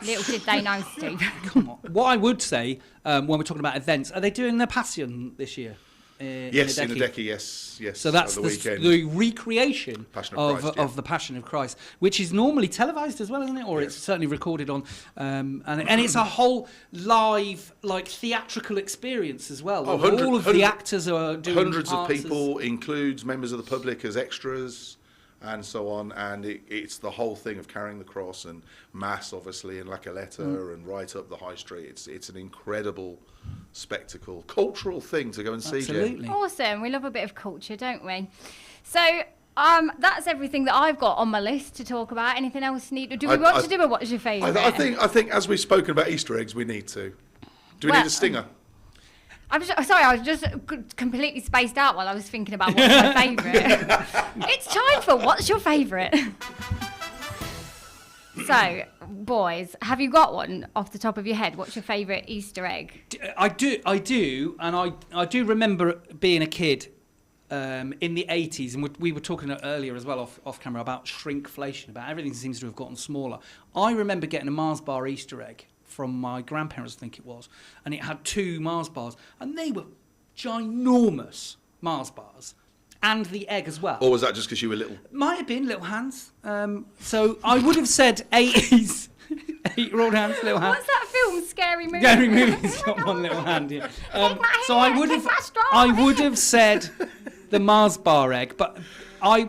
Little did they know, Steve. Come on. What I would say, when we're talking about events, are they doing the Passion this year? Yes, in Adeki, yes. So that's at the weekend. the recreation Passion of Christ, yeah. of the Passion of Christ, which is normally televised as well, isn't it? Or Yes. it's certainly recorded on, and it's a whole live, like theatrical experience as well. Oh, All of the actors are doing hundreds of parts as- people, includes members of the public as extras, and so on. And it's the whole thing of carrying the cross and mass, obviously, in La Caleta and right up the high street. It's an incredible spectacle, cultural thing to go and see. Jen. Absolutely. Awesome. We love a bit of culture, don't we? So that's everything that I've got on my list to talk about. Anything else need? Do we want to do a what's your favourite? I think as we've spoken about Easter eggs, we need to. Do we need a stinger? Sorry, I was just completely spaced out while I was thinking about what's my favourite. It's time for What's Your Favourite? So, boys, have you got one off the top of your head? What's your favourite Easter egg? I do, and I do remember being a kid in the 80s, and we were talking earlier as well off camera about shrinkflation, about everything seems to have gotten smaller. I remember getting a Mars bar Easter egg from my grandparents, I think it was, and it had 2 Mars bars, and they were ginormous Mars bars. And the egg as well. Or was that just because you were little? Might have been little hands. So I would have said 80s. 8-year-old hands, little hands. What's that film? Scary Movie. Scary Movie's got one little hand. Yeah. So I would have said the Mars bar egg, but I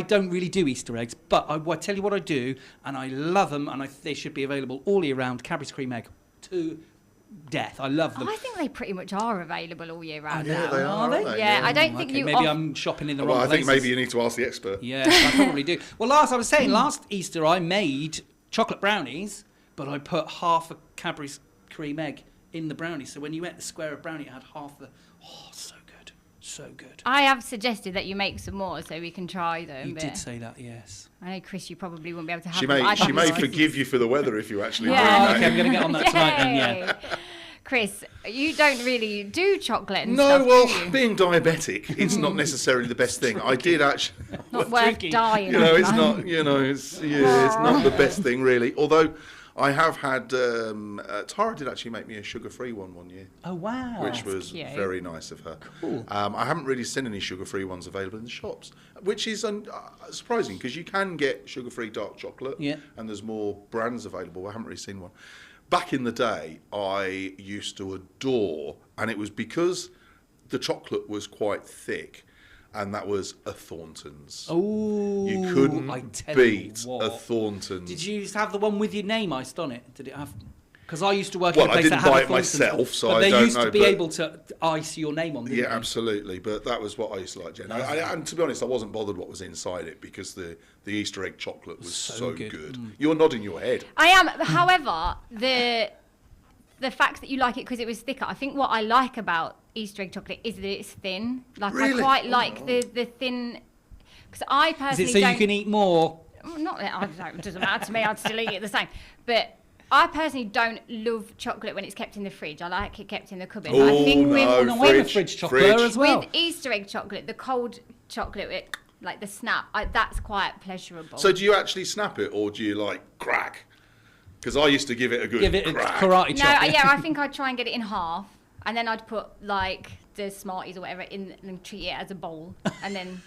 don't really do Easter eggs. But I tell you what I do, and I love them, and they should be available all year round. Cadbury's cream egg to death. I love them. I think they pretty much are available all year round. Yeah, they are. They? Yeah, I don't think you. Maybe I'm shopping in the wrong I places. think maybe you need to ask the expert. Yeah, I probably do. Well, last Easter I made chocolate brownies, but I put half a Cadbury's cream egg in the brownie. So when you ate the square of brownie, it had half the. Oh, so good, so good. I have suggested that you make some more so we can try them. You did say that, yes. I know, Chris, you probably wouldn't be able to have She them. may forgive you for the weather if you actually Yeah. bring that. Okay, I'm going to get on that tonight then, yeah. Yay. Chris, you don't really do chocolate and No, stuff, well, do you? being diabetic, it's not necessarily the best thing. I did actually. Not worth tricky. dying. You know, it's over. not. It's not the best thing really. Although I have had Tara did actually make me a sugar-free one year. Oh, wow. Which was cute. very nice of her. Cool. I haven't really seen any sugar-free ones available in the shops, which is surprising because you can get sugar-free dark chocolate, and there's more brands available. I haven't really seen one. Back in the day, I used to adore, and it was because the chocolate was quite thick, and that was a Thornton's. Oh, You couldn't beat a Thornton's. Did you used to have the one with your name iced on it? Did it have? Because I used to work Well, in a I place didn't that had buy a it Thornton's, myself, so but I they don't used know, to be but- able to ice your name on. Didn't Yeah, they? absolutely. But that was what I used to like, Jen. And to be honest, I wasn't bothered what was inside it because the Easter egg chocolate was so good. You're nodding your head. I am. However, the fact that you like it because it was thicker, I think what I like about Easter egg chocolate is that it's thin. Like Really? I quite like the thin. Because I Is personally it so don't. you can eat more? Not that it doesn't matter to me. I'd still eat it the same. But I personally don't love chocolate when it's kept in the fridge. I like it kept in the cupboard. But I think with I'm a fridge chocolate as well. with Easter egg chocolate, the cold chocolate, like the snap, that's quite pleasurable. So do you actually snap it or do you like crack? Because I used to give it a good Give it crack. a karate No, chop. yeah, I think I'd try and get it in half, and then I'd put like the Smarties or whatever in and treat it as a bowl, and then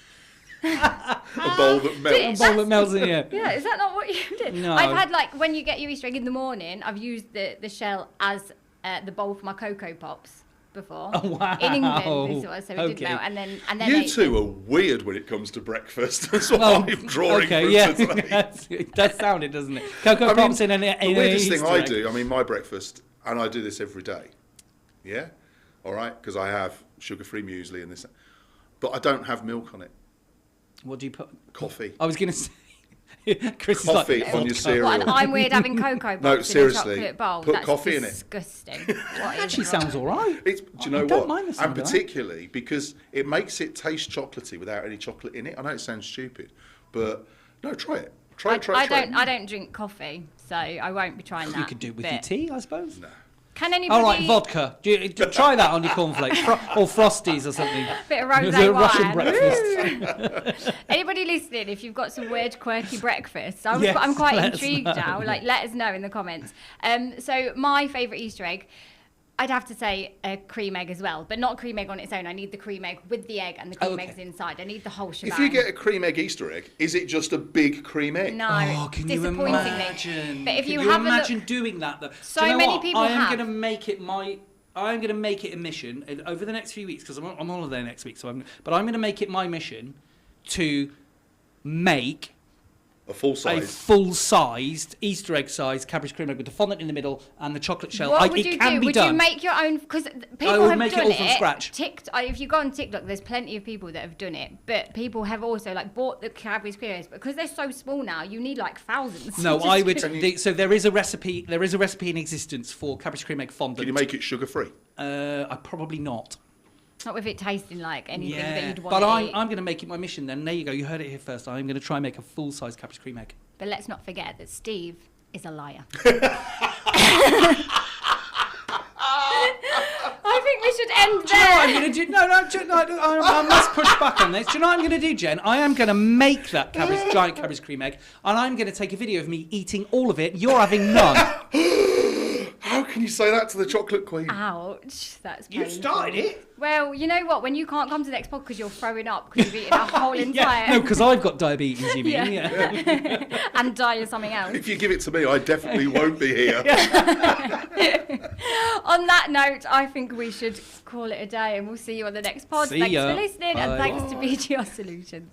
A bowl that melts. Bowl that melts in, yeah. yeah, is that not what you did? No. I've had like when you get your Easter egg in the morning, I've used the shell as the bowl for my Cocoa Pops before. Oh, wow. In England, this was, so it did Okay. melt, and then You ate two them. are weird when it comes to breakfast. That's what Well, I'm drawing okay, from yeah. today. It does sound it, doesn't it? Cocoa Pops in an the in weirdest an thing Easter I egg. do, I mean, my breakfast, and I do this every day, yeah? All right? Because I have sugar-free muesli and this. But I don't have milk on it. What do you put? Coffee. I was going to say. Chris Coffee is like, on your vodka. cereal. What, and I'm weird having Cocoa Pops No, in seriously, a chocolate bowl. put That's coffee in it. disgusting. What is Actually wrong? sounds all right. Do you know I what? don't mind the sound And of that. particularly because it makes it taste chocolatey without any chocolate in it. I know it sounds stupid, but no, try it. Try it. I don't drink coffee, so I won't be trying that. You could do it with your but tea, I suppose. No. Can anybody? All right, vodka. Try that on your cornflakes or Frosties or something. Bit of It's rosé a Russian wine. breakfast. Anybody listening, if you've got some weird, quirky breakfasts, I'm Yes, quite let us intrigued know. now. Like, let us know in the comments. So my favourite Easter egg, I'd have to say a cream egg as well, but not cream egg on its own. I need the cream egg with the egg and the cream Okay. eggs inside. I need the whole shebang. If you get a cream egg Easter egg, is it just a big cream egg? no, Oh, can you disappointingly. imagine? But if Can you you have imagine a look, doing that though? So Do you know many what? people I am have. going to make it I'm going to make it a mission over the next few weeks because I'm on holiday next week. But I'm going to make it my mission to make A full a size. full-sized Easter egg size Cadbury's cream egg with the fondant in the middle and the chocolate shell. What would it you can do? be Would done. you make your own? Because people would have make it done all from scratch. If you go on TikTok, there's plenty of people that have done it. But people have also like bought the Cadbury's cream eggs because they're so small now. You need like thousands. No, I would. you- So there is a recipe. There is a recipe in existence for Cadbury's cream egg fondant. Can you make it sugar-free? I probably not. Not with it tasting like anything that Yeah, you'd want but to I'm eat. going to make it my mission. Then there you go. You heard it here first. I'm going to try and make a full-size Cadbury's cream egg. But let's not forget that Steve is a liar. I think we should end Do you know what I'm there. going to do? No, I must push back on this. Do you know what I'm going to do, Jen? I am going to make that giant Cadbury's cream egg, and I'm going to take a video of me eating all of it. You're having none. How can you say that to the chocolate queen? Ouch, that's You painful. started it. Well, you know what? When you can't come to the next pod because you're throwing up because you've eaten a whole Yeah, entire no, because I've got diabetes, you mean? Yeah. Yeah. and die of something else. If you give it to me, I definitely won't be here. On that note, I think we should call it a day and we'll see you on the next pod. See Thanks ya. for listening Bye. and thanks to BGR Solutions.